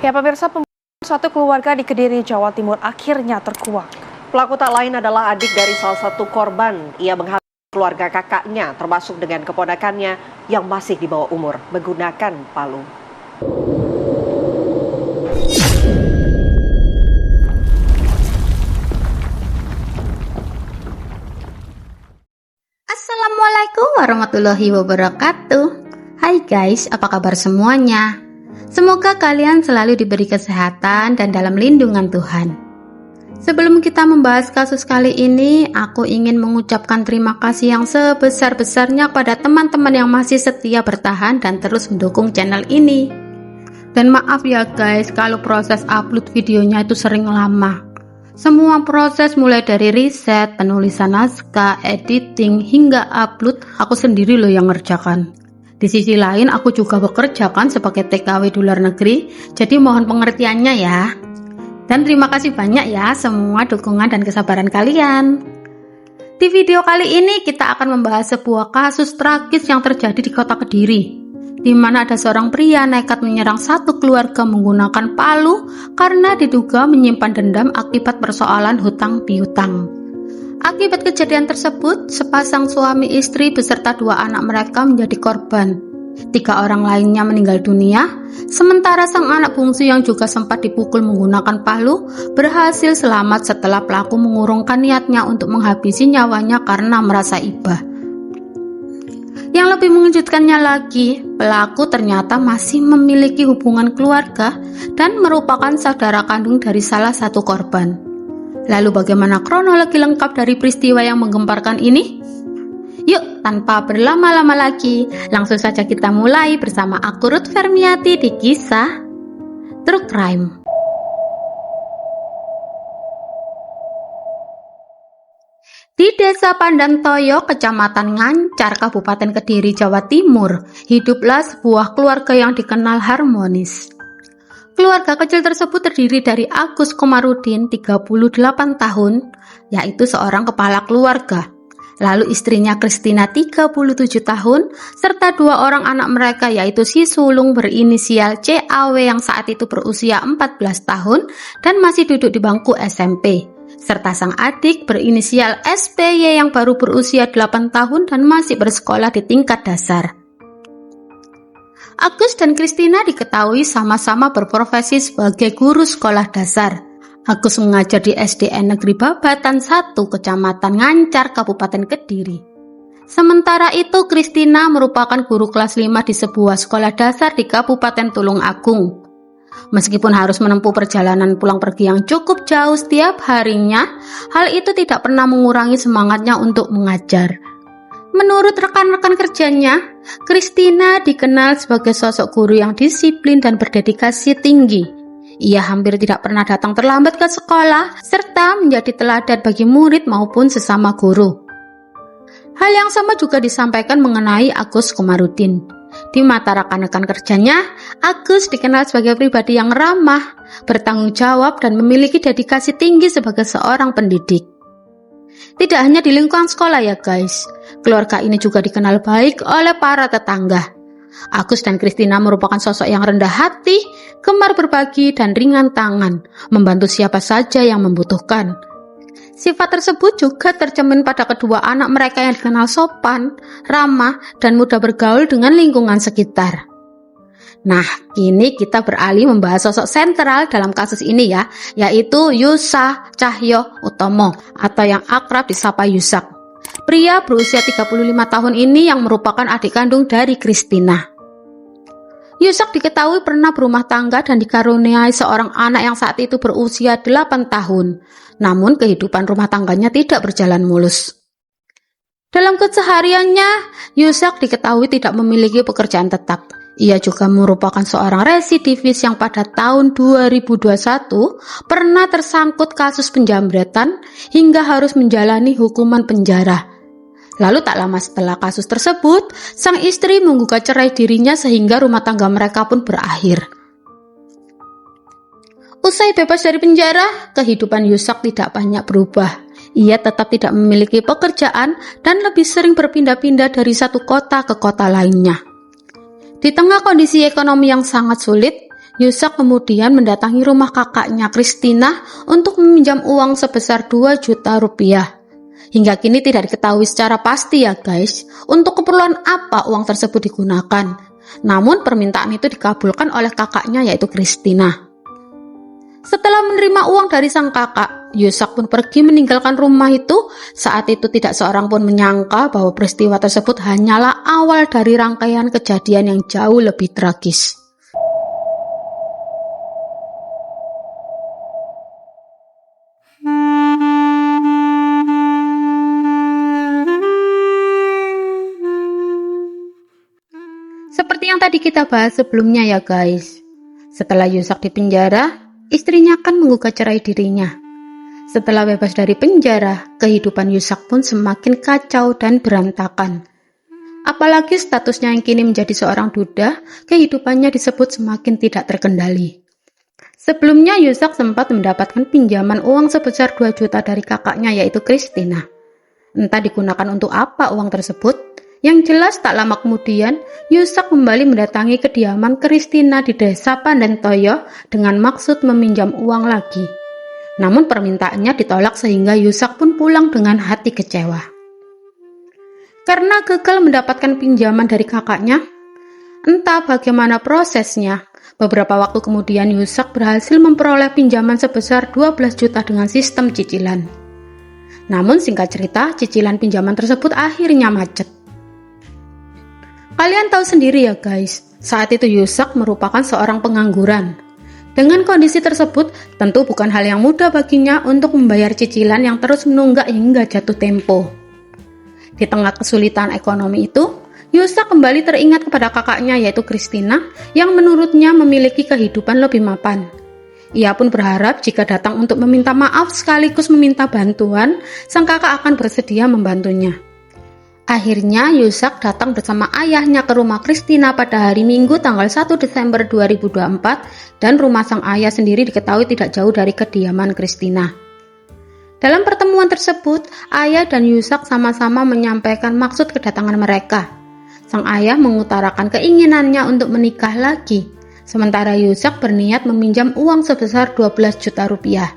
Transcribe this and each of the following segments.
Ya pemirsa, satu keluarga di Kediri, Jawa Timur akhirnya terkuak. Pelaku tak lain adalah adik dari salah satu korban. Ia menghakimi keluarga kakaknya, termasuk dengan keponakannya yang masih di bawah umur, menggunakan palu. Assalamualaikum warahmatullahi wabarakatuh. Hai guys, apa kabar semuanya? Semoga kalian selalu diberi kesehatan dan dalam lindungan Tuhan. Sebelum kita membahas kasus kali ini, aku ingin mengucapkan terima kasih yang sebesar-besarnya pada teman-teman yang masih setia bertahan dan terus mendukung channel ini. Dan maaf ya guys, kalau proses upload videonya itu sering lama. Semua proses mulai dari riset, penulisan naskah, editing, hingga upload, aku sendiri loh yang ngerjakan. Di sisi lain, aku juga bekerja kan sebagai TKW di luar negeri, jadi mohon pengertiannya ya. Dan terima kasih banyak ya semua dukungan dan kesabaran kalian. Di video kali ini kita akan membahas sebuah kasus tragis yang terjadi di kota Kediri, di mana ada seorang pria nekat menyerang satu keluarga menggunakan palu karena diduga menyimpan dendam akibat persoalan hutang piutang. Akibat kejadian tersebut, sepasang suami istri beserta 2 anak mereka menjadi korban. 3 orang lainnya meninggal dunia, sementara sang anak bungsu yang juga sempat dipukul menggunakan palu berhasil selamat setelah pelaku mengurungkan niatnya untuk menghabisi nyawanya karena merasa iba. Yang lebih mengejutkannya lagi, pelaku ternyata masih memiliki hubungan keluarga dan merupakan saudara kandung dari salah satu korban. Lalu bagaimana kronologi lengkap dari peristiwa yang menggemparkan ini? Yuk, tanpa berlama-lama lagi, langsung saja kita mulai bersama aku Ruth Fermiati di kisah True Crime. Di Desa Pandantoyo, Kecamatan Ngancar, Kabupaten Kediri, Jawa Timur, hiduplah sebuah keluarga yang dikenal harmonis. Keluarga kecil tersebut terdiri dari Agus Komarudin, 38 tahun, yaitu seorang kepala keluarga. Lalu istrinya Kristina, 37 tahun, serta 2 orang anak mereka yaitu si sulung berinisial CAW yang saat itu berusia 14 tahun dan masih duduk di bangku SMP. Serta sang adik berinisial SPY yang baru berusia 8 tahun dan masih bersekolah di tingkat dasar. Agus dan Kristina diketahui sama-sama berprofesi sebagai guru sekolah dasar. Agus mengajar di SDN Negeri Babatan 1, Kecamatan Ngancar, Kabupaten Kediri. Sementara itu, Kristina merupakan guru kelas 5 di sebuah sekolah dasar di Kabupaten Tulungagung. Meskipun harus menempuh perjalanan pulang pergi yang cukup jauh setiap harinya, hal itu tidak pernah mengurangi semangatnya untuk mengajar. Menurut rekan-rekan kerjanya, Kristina dikenal sebagai sosok guru yang disiplin dan berdedikasi tinggi. Ia hampir tidak pernah datang terlambat ke sekolah, serta menjadi teladan bagi murid maupun sesama guru. Hal yang sama juga disampaikan mengenai Agus Komarudin. Di mata rekan-rekan kerjanya, Agus dikenal sebagai pribadi yang ramah, bertanggung jawab, dan memiliki dedikasi tinggi sebagai seorang pendidik. Tidak hanya di lingkungan sekolah ya guys, keluarga ini juga dikenal baik oleh para tetangga. Agus dan Kristina merupakan sosok yang rendah hati, gemar berbagi, dan ringan tangan, membantu siapa saja yang membutuhkan. Sifat tersebut juga tercermin pada kedua anak mereka yang dikenal sopan, ramah, dan mudah bergaul dengan lingkungan sekitar. Nah, kini kita beralih membahas sosok sentral dalam kasus ini ya, yaitu Yusa Cahyo Utomo atau yang akrab disapa Yusak. Pria berusia 35 tahun ini yang merupakan adik kandung dari Kristina. Yusak diketahui pernah berumah tangga dan dikaruniai seorang anak yang saat itu berusia 8 tahun. Namun kehidupan rumah tangganya tidak berjalan mulus. Dalam kesehariannya, Yusak diketahui tidak memiliki pekerjaan tetap. Ia juga merupakan seorang residivis yang pada tahun 2021 pernah tersangkut kasus penjambretan hingga harus menjalani hukuman penjara. Lalu tak lama setelah kasus tersebut, sang istri menggugat cerai dirinya sehingga rumah tangga mereka pun berakhir. Usai bebas dari penjara, kehidupan Yusak tidak banyak berubah. Ia tetap tidak memiliki pekerjaan dan lebih sering berpindah-pindah dari satu kota ke kota lainnya. Di tengah kondisi ekonomi yang sangat sulit, Yusak kemudian mendatangi rumah kakaknya Kristina untuk meminjam uang sebesar 2 juta rupiah. Hingga kini tidak diketahui secara pasti ya guys, untuk keperluan apa uang tersebut digunakan. Namun permintaan itu dikabulkan oleh kakaknya yaitu Kristina. Setelah menerima uang dari sang kakak, Yusak pun pergi meninggalkan rumah itu. Saat itu tidak seorang pun menyangka bahwa peristiwa tersebut hanyalah awal dari rangkaian kejadian yang jauh lebih tragis. Seperti yang tadi kita bahas sebelumnya ya guys. Setelah Yusak dipenjara, istrinya akan menggugat cerai dirinya. Setelah bebas dari penjara, kehidupan Yusak pun semakin kacau dan berantakan. Apalagi statusnya yang kini menjadi seorang duda, kehidupannya disebut semakin tidak terkendali. Sebelumnya Yusak sempat mendapatkan pinjaman uang sebesar 2 juta dari kakaknya yaitu Kristina. Entah digunakan untuk apa uang tersebut. Yang jelas tak lama kemudian, Yusak kembali mendatangi kediaman Kristina di desa Pandantoyo dengan maksud meminjam uang lagi. Namun permintaannya ditolak sehingga Yusak pun pulang dengan hati kecewa. Karena gagal mendapatkan pinjaman dari kakaknya, entah bagaimana prosesnya, beberapa waktu kemudian Yusak berhasil memperoleh pinjaman sebesar 12 juta dengan sistem cicilan. Namun singkat cerita, cicilan pinjaman tersebut akhirnya macet. Kalian tahu sendiri ya guys, saat itu Yusak merupakan seorang pengangguran. Dengan kondisi tersebut, tentu bukan hal yang mudah baginya untuk membayar cicilan yang terus menunggak hingga jatuh tempo. Di tengah kesulitan ekonomi itu, Yusak kembali teringat kepada kakaknya yaitu Kristina yang menurutnya memiliki kehidupan lebih mapan. Ia pun berharap jika datang untuk meminta maaf sekaligus meminta bantuan, sang kakak akan bersedia membantunya. Akhirnya Yusak datang bersama ayahnya ke rumah Kristina pada hari Minggu tanggal 1 Desember 2024 dan rumah sang ayah sendiri diketahui tidak jauh dari kediaman Kristina. Dalam pertemuan tersebut, ayah dan Yusak sama-sama menyampaikan maksud kedatangan mereka. Sang ayah mengutarakan keinginannya untuk menikah lagi, sementara Yusak berniat meminjam uang sebesar 12 juta rupiah.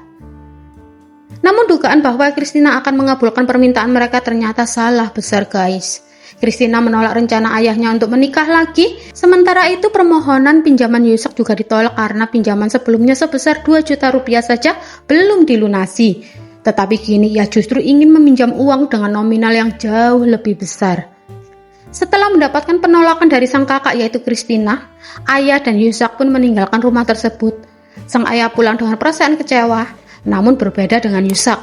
Namun dugaan bahwa Kristina akan mengabulkan permintaan mereka ternyata salah besar guys. Kristina menolak rencana ayahnya untuk menikah lagi, sementara itu permohonan pinjaman Yusak juga ditolak karena pinjaman sebelumnya sebesar 2 juta rupiah saja belum dilunasi. Tetapi kini ia justru ingin meminjam uang dengan nominal yang jauh lebih besar. Setelah mendapatkan penolakan dari sang kakak yaitu Kristina, ayah dan Yusak pun meninggalkan rumah tersebut. Sang ayah pulang dengan perasaan kecewa, namun berbeda dengan Yusak.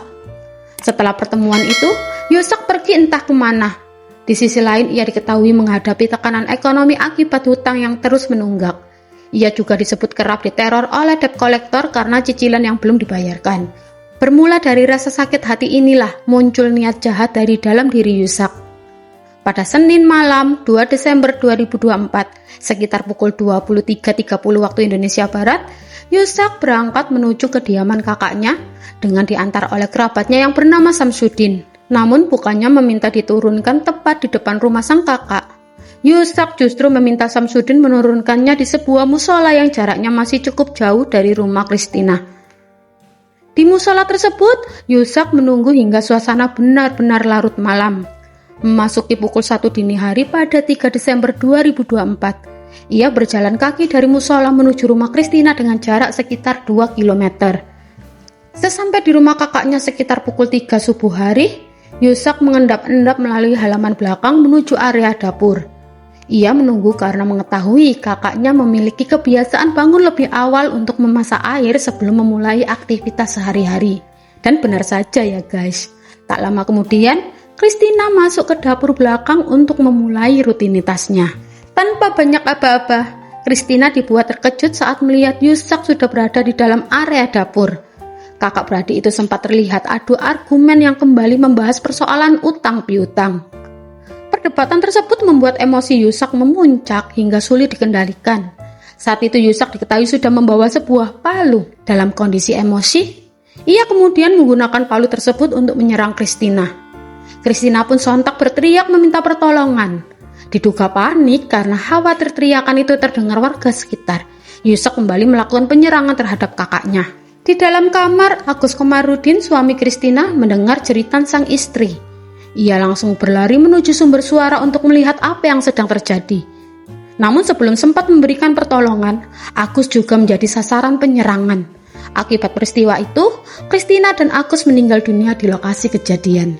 Setelah pertemuan itu, Yusak pergi entah kemana. Di sisi lain, ia diketahui menghadapi tekanan ekonomi akibat hutang yang terus menunggak. Ia juga disebut kerap diteror oleh debt collector karena cicilan yang belum dibayarkan. Bermula dari rasa sakit hati inilah muncul niat jahat dari dalam diri Yusak. Pada Senin malam 2 Desember 2024, sekitar pukul 23.30 waktu Indonesia Barat, Yusak berangkat menuju kediaman kakaknya dengan diantar oleh kerabatnya yang bernama Samsudin. Namun bukannya meminta diturunkan tepat di depan rumah sang kakak. Yusak justru meminta Samsudin menurunkannya di sebuah musola yang jaraknya masih cukup jauh dari rumah Kristina. Di musola tersebut, Yusak menunggu hingga suasana benar-benar larut malam. Memasuki pukul 1 dini hari pada 3 Desember 2024, ia berjalan kaki dari musola menuju rumah Kristina dengan jarak sekitar 2 km. Sesampai di rumah kakaknya sekitar pukul 3 subuh hari, Yusak mengendap-endap melalui halaman belakang menuju area dapur. Ia menunggu karena mengetahui kakaknya memiliki kebiasaan bangun lebih awal untuk memasak air sebelum memulai aktivitas sehari-hari. Dan benar saja ya guys, tak lama kemudian Kristina masuk ke dapur belakang untuk memulai rutinitasnya. Tanpa banyak aba-aba, Kristina dibuat terkejut saat melihat Yusak sudah berada di dalam area dapur. Kakak beradik itu sempat terlihat adu argumen yang kembali membahas persoalan utang piutang. Perdebatan tersebut membuat emosi Yusak memuncak hingga sulit dikendalikan. Saat itu Yusak diketahui sudah membawa sebuah palu. Dalam kondisi emosi, ia kemudian menggunakan palu tersebut untuk menyerang Kristina. Kristina pun sontak berteriak meminta pertolongan. Diduga panik karena khawatir teriakan itu terdengar warga sekitar. Yusak kembali melakukan penyerangan terhadap kakaknya. Di dalam kamar, Agus Komarudin, suami Kristina, mendengar jeritan sang istri. Ia langsung berlari menuju sumber suara untuk melihat apa yang sedang terjadi. Namun sebelum sempat memberikan pertolongan, Agus juga menjadi sasaran penyerangan. Akibat peristiwa itu, Kristina dan Agus meninggal dunia di lokasi kejadian.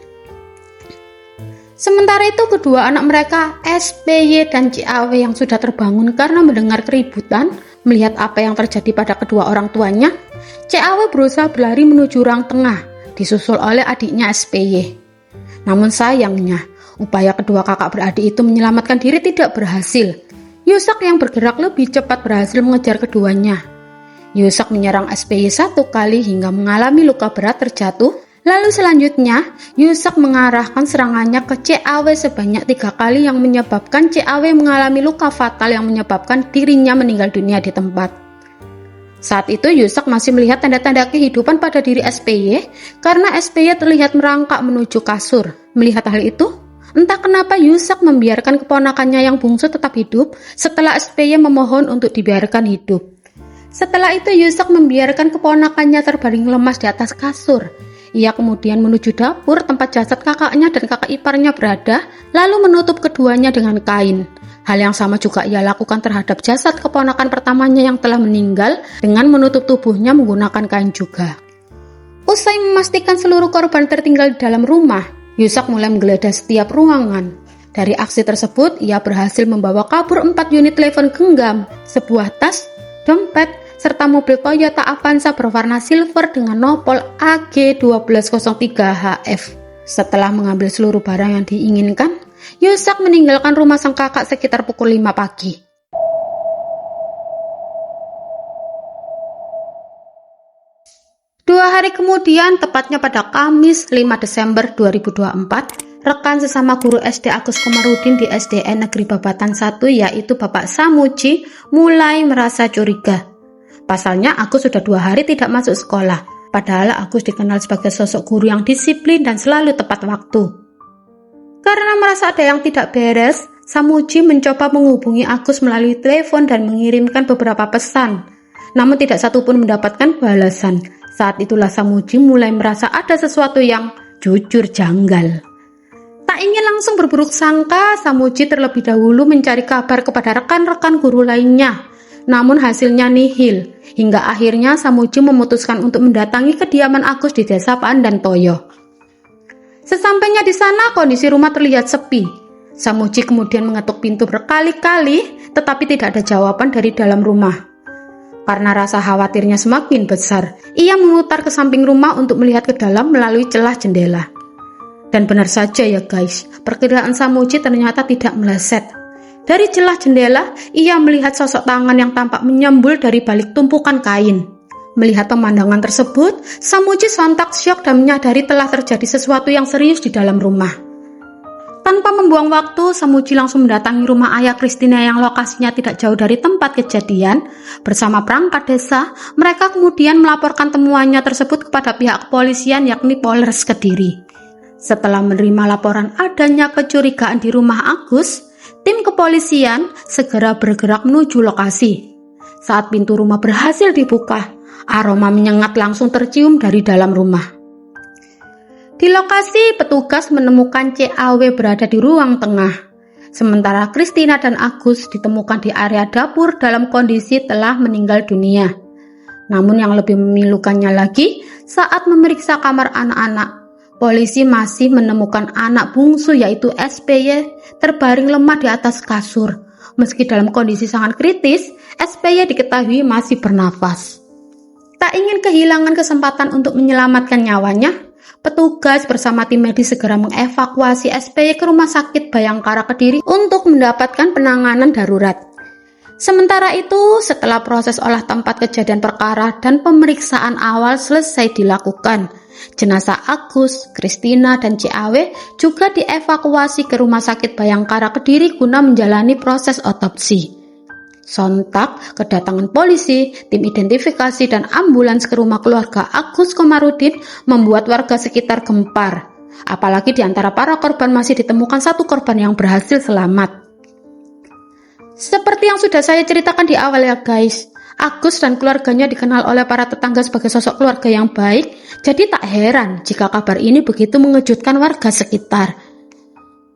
Sementara itu, kedua anak mereka, SPY dan CAW yang sudah terbangun karena mendengar keributan, melihat apa yang terjadi pada kedua orang tuanya, CAW berusaha berlari menuju ruang tengah, disusul oleh adiknya SPY. Namun sayangnya, upaya kedua kakak beradik itu menyelamatkan diri tidak berhasil. Yusak yang bergerak lebih cepat berhasil mengejar keduanya. Yusak menyerang SPY 1 kali hingga mengalami luka berat terjatuh. Lalu selanjutnya, Yusak mengarahkan serangannya ke CAW sebanyak 3 kali yang menyebabkan CAW mengalami luka fatal yang menyebabkan dirinya meninggal dunia di tempat. Saat itu Yusak masih melihat tanda-tanda kehidupan pada diri SPY karena SPY terlihat merangkak menuju kasur. Melihat hal itu, entah kenapa Yusak membiarkan keponakannya yang bungsu tetap hidup setelah SPY memohon untuk dibiarkan hidup. Setelah itu Yusak membiarkan keponakannya terbaring lemas di atas kasur. Ia kemudian menuju dapur tempat jasad kakaknya dan kakak iparnya berada, lalu menutup keduanya dengan kain. Hal yang sama juga ia lakukan terhadap jasad keponakan pertamanya yang telah meninggal dengan menutup tubuhnya menggunakan kain juga. Usai memastikan seluruh korban tertinggal di dalam rumah, Yusak mulai menggeledah setiap ruangan. Dari aksi tersebut, ia berhasil membawa kabur 4 unit telepon genggam, sebuah tas, dompet, serta mobil Toyota Avanza berwarna silver dengan nopol AG1203HF. Setelah mengambil seluruh barang yang diinginkan, Yusak meninggalkan rumah sang kakak sekitar pukul 5 pagi. Dua hari kemudian, tepatnya pada Kamis 5 Desember 2024, rekan sesama guru SD Agus Komarudin di SDN Negeri Babatan 1 yaitu Bapak Samuji mulai merasa curiga. Pasalnya Agus sudah 2 hari tidak masuk sekolah, padahal Agus dikenal sebagai sosok guru yang disiplin dan selalu tepat waktu. Karena merasa ada yang tidak beres, Samuji mencoba menghubungi Agus melalui telepon dan mengirimkan beberapa pesan. Namun tidak satupun mendapatkan balasan. Saat itulah Samuji mulai merasa ada sesuatu yang jujur janggal. Tak ingin langsung berburuk sangka, Samuji terlebih dahulu mencari kabar kepada rekan-rekan guru lainnya. Namun hasilnya nihil, hingga akhirnya Samuji memutuskan untuk mendatangi kediaman Agus di desa Pandan Toyo. Sesampainya di sana, kondisi rumah terlihat sepi. Samuji kemudian mengetuk pintu berkali-kali, tetapi tidak ada jawaban dari dalam rumah. Karena rasa khawatirnya semakin besar, ia memutar ke samping rumah untuk melihat ke dalam melalui celah jendela. Dan benar saja ya guys, perkiraan Samuji ternyata tidak meleset. Dari celah jendela, ia melihat sosok tangan yang tampak menyembul dari balik tumpukan kain. Melihat pemandangan tersebut, Samuji sontak syok dan menyadari telah terjadi sesuatu yang serius di dalam rumah. Tanpa membuang waktu, Samuji langsung mendatangi rumah ayah Kristina yang lokasinya tidak jauh dari tempat kejadian. Bersama perangkat desa, mereka kemudian melaporkan temuannya tersebut kepada pihak kepolisian yakni Polres Kediri. Setelah menerima laporan adanya kecurigaan di rumah Agus, tim kepolisian segera bergerak menuju lokasi. Saat pintu rumah berhasil dibuka, aroma menyengat langsung tercium dari dalam rumah. Di lokasi, petugas menemukan CAW berada di ruang tengah. Sementara Kristina dan Agus ditemukan di area dapur dalam kondisi telah meninggal dunia. Namun yang lebih memilukannya lagi, saat memeriksa kamar anak-anak, polisi masih menemukan anak bungsu yaitu SPY terbaring lemah di atas kasur. Meski dalam kondisi sangat kritis, SPY diketahui masih bernafas. Tak ingin kehilangan kesempatan untuk menyelamatkan nyawanya, petugas bersama tim medis segera mengevakuasi SPY ke Rumah Sakit Bayangkara Kediri untuk mendapatkan penanganan darurat. Sementara itu, setelah proses olah tempat kejadian perkara dan pemeriksaan awal selesai dilakukan, jenazah Agus, Kristina, dan CAW juga dievakuasi ke Rumah Sakit Bayangkara Kediri guna menjalani proses otopsi. Sontak, kedatangan polisi, tim identifikasi, dan ambulans ke rumah keluarga Agus Komarudin membuat warga sekitar gempar. Apalagi di antara para korban masih ditemukan satu korban yang berhasil selamat. Seperti yang sudah saya ceritakan di awal ya guys, Agus dan keluarganya dikenal oleh para tetangga sebagai sosok keluarga yang baik, jadi tak heran jika kabar ini begitu mengejutkan warga sekitar.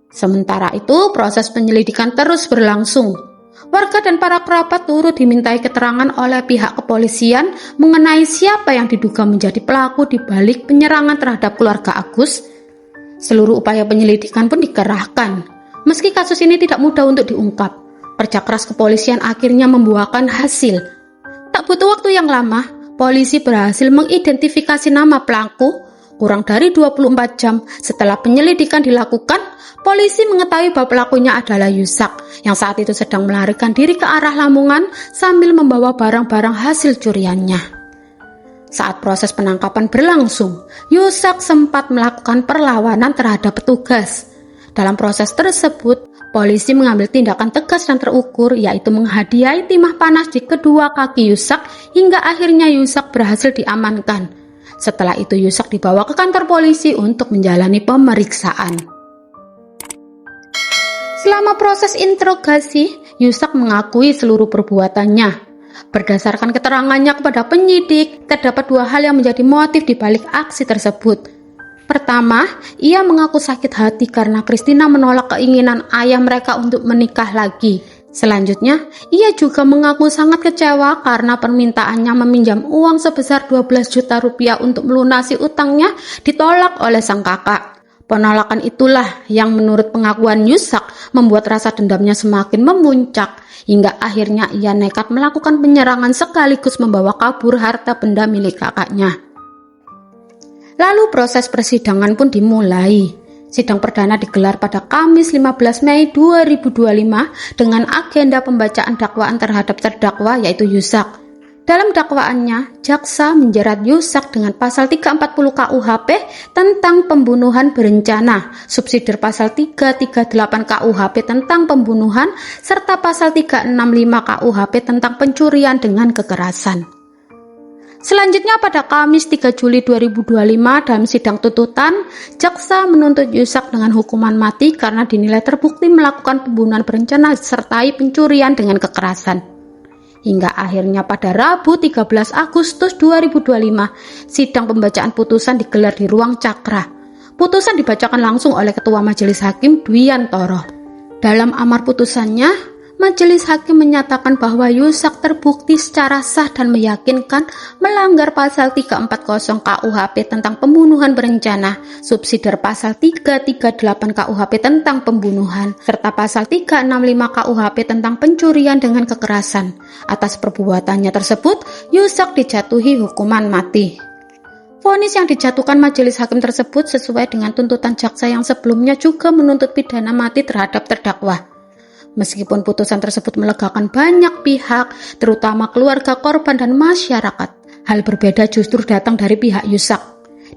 Sementara itu, proses penyelidikan terus berlangsung. Warga dan para kerabat turut dimintai keterangan oleh pihak kepolisian mengenai siapa yang diduga menjadi pelaku di balik penyerangan terhadap keluarga Agus. Seluruh upaya penyelidikan pun dikerahkan. Meski kasus ini tidak mudah untuk diungkap, kerja keras kepolisian akhirnya membuahkan hasil. Tak butuh waktu yang lama, polisi berhasil mengidentifikasi nama pelaku. Kurang dari 24 jam setelah penyelidikan dilakukan, polisi mengetahui bahwa pelakunya adalah Yusak yang saat itu sedang melarikan diri ke arah Lamongan sambil membawa barang-barang hasil curiannya. Saat proses penangkapan berlangsung, Yusak sempat melakukan perlawanan terhadap petugas. Dalam proses tersebut, polisi mengambil tindakan tegas dan terukur, yaitu menghadiahi timah panas di kedua kaki Yusak hingga akhirnya Yusak berhasil diamankan. Setelah itu Yusak dibawa ke kantor polisi untuk menjalani pemeriksaan. Selama proses interogasi, Yusak mengakui seluruh perbuatannya. Berdasarkan keterangannya kepada penyidik, terdapat dua hal yang menjadi motif di balik aksi tersebut. Pertama, ia mengaku sakit hati karena Christina menolak keinginan ayah mereka untuk menikah lagi. Selanjutnya, ia juga mengaku sangat kecewa karena permintaannya meminjam uang sebesar 12 juta rupiah untuk melunasi utangnya ditolak oleh sang kakak. Penolakan itulah yang menurut pengakuan Yusak membuat rasa dendamnya semakin memuncak hingga akhirnya ia nekat melakukan penyerangan sekaligus membawa kabur harta benda milik kakaknya. Lalu proses persidangan pun dimulai. Sidang perdana digelar pada Kamis 15 Mei 2025 dengan agenda pembacaan dakwaan terhadap terdakwa yaitu Yusak. Dalam dakwaannya, jaksa menjerat Yusak dengan pasal 340 KUHP tentang pembunuhan berencana, subsidiar pasal 338 KUHP tentang pembunuhan, serta pasal 365 KUHP tentang pencurian dengan kekerasan. Selanjutnya pada Kamis 3 Juli 2025 dalam sidang tuntutan, jaksa menuntut Yusak dengan hukuman mati karena dinilai terbukti melakukan pembunuhan berencana disertai pencurian dengan kekerasan. Hingga akhirnya pada Rabu 13 Agustus 2025, sidang pembacaan putusan digelar di Ruang Cakra. Putusan dibacakan langsung oleh Ketua Majelis Hakim Dwi Yantoro. Dalam amar putusannya, Majelis Hakim menyatakan bahwa Yusak terbukti secara sah dan meyakinkan melanggar pasal 340 KUHP tentang pembunuhan berencana, subsidiar pasal 338 KUHP tentang pembunuhan, serta pasal 365 KUHP tentang pencurian dengan kekerasan. Atas perbuatannya tersebut, Yusak dijatuhi hukuman mati. Vonis yang dijatuhkan Majelis Hakim tersebut sesuai dengan tuntutan jaksa yang sebelumnya juga menuntut pidana mati terhadap terdakwa. Meskipun putusan tersebut melegakan banyak pihak, terutama keluarga korban dan masyarakat, hal berbeda justru datang dari pihak Yusak.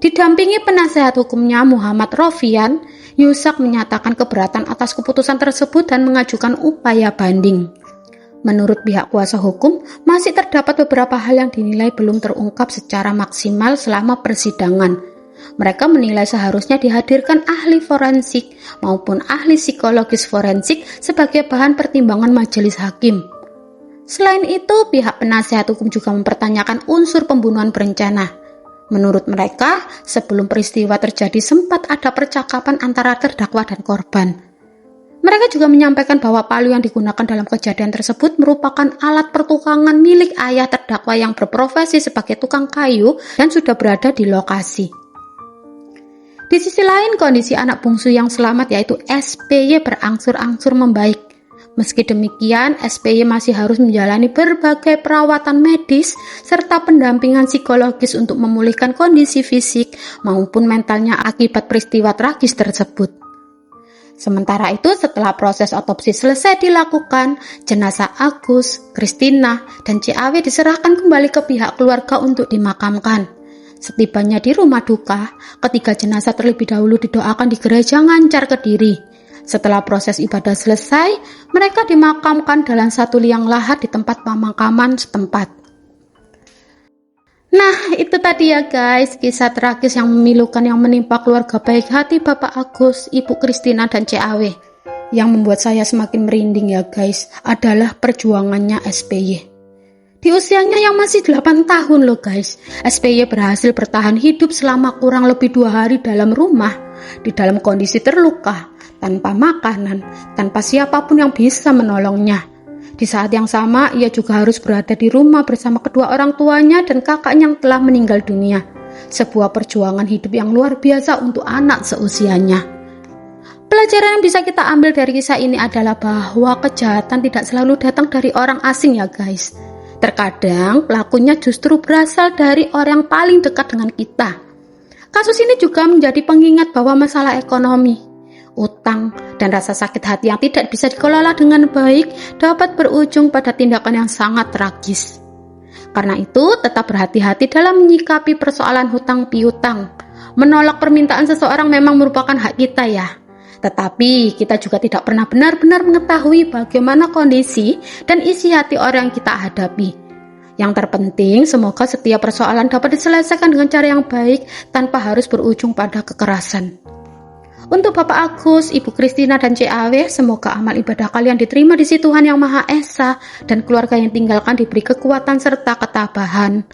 Didampingi penasehat hukumnya Muhammad Rofian, Yusak menyatakan keberatan atas keputusan tersebut dan mengajukan upaya banding. Menurut pihak kuasa hukum, masih terdapat beberapa hal yang dinilai belum terungkap secara maksimal selama persidangan. Mereka menilai seharusnya dihadirkan ahli forensik maupun ahli psikologis forensik sebagai bahan pertimbangan majelis hakim. Selain itu, pihak penasehat hukum juga mempertanyakan unsur pembunuhan berencana. Menurut mereka, sebelum peristiwa terjadi sempat ada percakapan antara terdakwa dan korban. Mereka juga menyampaikan bahwa palu yang digunakan dalam kejadian tersebut merupakan alat pertukangan milik ayah terdakwa yang berprofesi sebagai tukang kayu dan sudah berada di lokasi. Di sisi lain, kondisi anak bungsu yang selamat yaitu SPY berangsur-angsur membaik. Meski demikian, SPY masih harus menjalani berbagai perawatan medis serta pendampingan psikologis untuk memulihkan kondisi fisik maupun mentalnya akibat peristiwa tragis tersebut. Sementara itu, setelah proses otopsi selesai dilakukan, jenazah Agus, Christina, dan CAW diserahkan kembali ke pihak keluarga untuk dimakamkan. Setibanya di rumah duka, ketiga jenazah terlebih dahulu didoakan di gereja Ngancar Kediri. Setelah proses ibadah selesai, mereka dimakamkan dalam satu liang lahat di tempat pemakaman setempat. Nah, itu tadi ya guys, kisah tragis yang memilukan yang menimpa keluarga baik hati Bapak Agus, Ibu Christina, dan CAW. Yang membuat saya semakin merinding ya guys, adalah perjuangannya SPY. Di usianya yang masih 8 tahun loh guys, SBY berhasil bertahan hidup selama kurang lebih 2 hari dalam rumah, di dalam kondisi terluka, tanpa makanan, tanpa siapapun yang bisa menolongnya. Di saat yang sama, ia juga harus berada di rumah bersama kedua orang tuanya dan kakaknya yang telah meninggal dunia. Sebuah perjuangan hidup yang luar biasa untuk anak seusianya. Pelajaran yang bisa kita ambil dari kisah ini adalah bahwa kejahatan tidak selalu datang dari orang asing ya guys. Terkadang pelakunya justru berasal dari orang yang paling dekat dengan kita. Kasus ini juga menjadi pengingat bahwa masalah ekonomi, utang, dan rasa sakit hati yang tidak bisa dikelola dengan baik dapat berujung pada tindakan yang sangat tragis. Karena itu, tetap berhati-hati dalam menyikapi persoalan hutang piutang. Menolak permintaan seseorang memang merupakan hak kita ya. Tetapi kita juga tidak pernah benar-benar mengetahui bagaimana kondisi dan isi hati orang yang kita hadapi. Yang terpenting, semoga setiap persoalan dapat diselesaikan dengan cara yang baik tanpa harus berujung pada kekerasan. Untuk Bapak Agus, Ibu Kristina dan CAW, semoga amal ibadah kalian diterima di sisi Tuhan Yang Maha Esa dan keluarga yang tinggalkan diberi kekuatan serta ketabahan.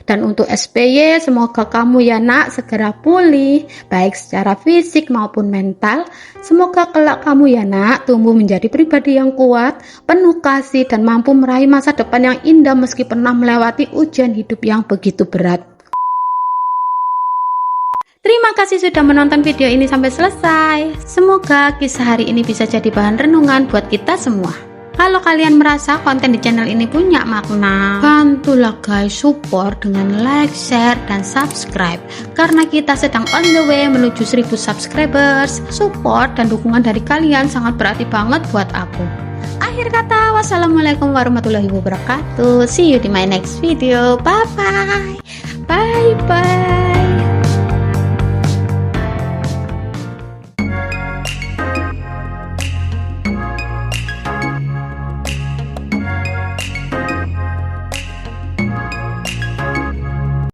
Dan untuk SBY, semoga kamu ya nak segera pulih, baik secara fisik maupun mental. Semoga kelak kamu ya nak tumbuh menjadi pribadi yang kuat, penuh kasih, dan mampu meraih masa depan yang indah meski pernah melewati ujian hidup yang begitu berat. Terima kasih sudah menonton video ini sampai selesai. Semoga kisah hari ini bisa jadi bahan renungan buat kita semua. Kalau kalian merasa konten di channel ini punya makna, bantulah guys support dengan like, share, dan subscribe. Karena kita sedang on the way menuju 1000 subscribers. Support dan dukungan dari kalian sangat berarti banget buat aku. Akhir kata, wassalamualaikum warahmatullahi wabarakatuh. See you di my next video. Bye bye. Bye bye.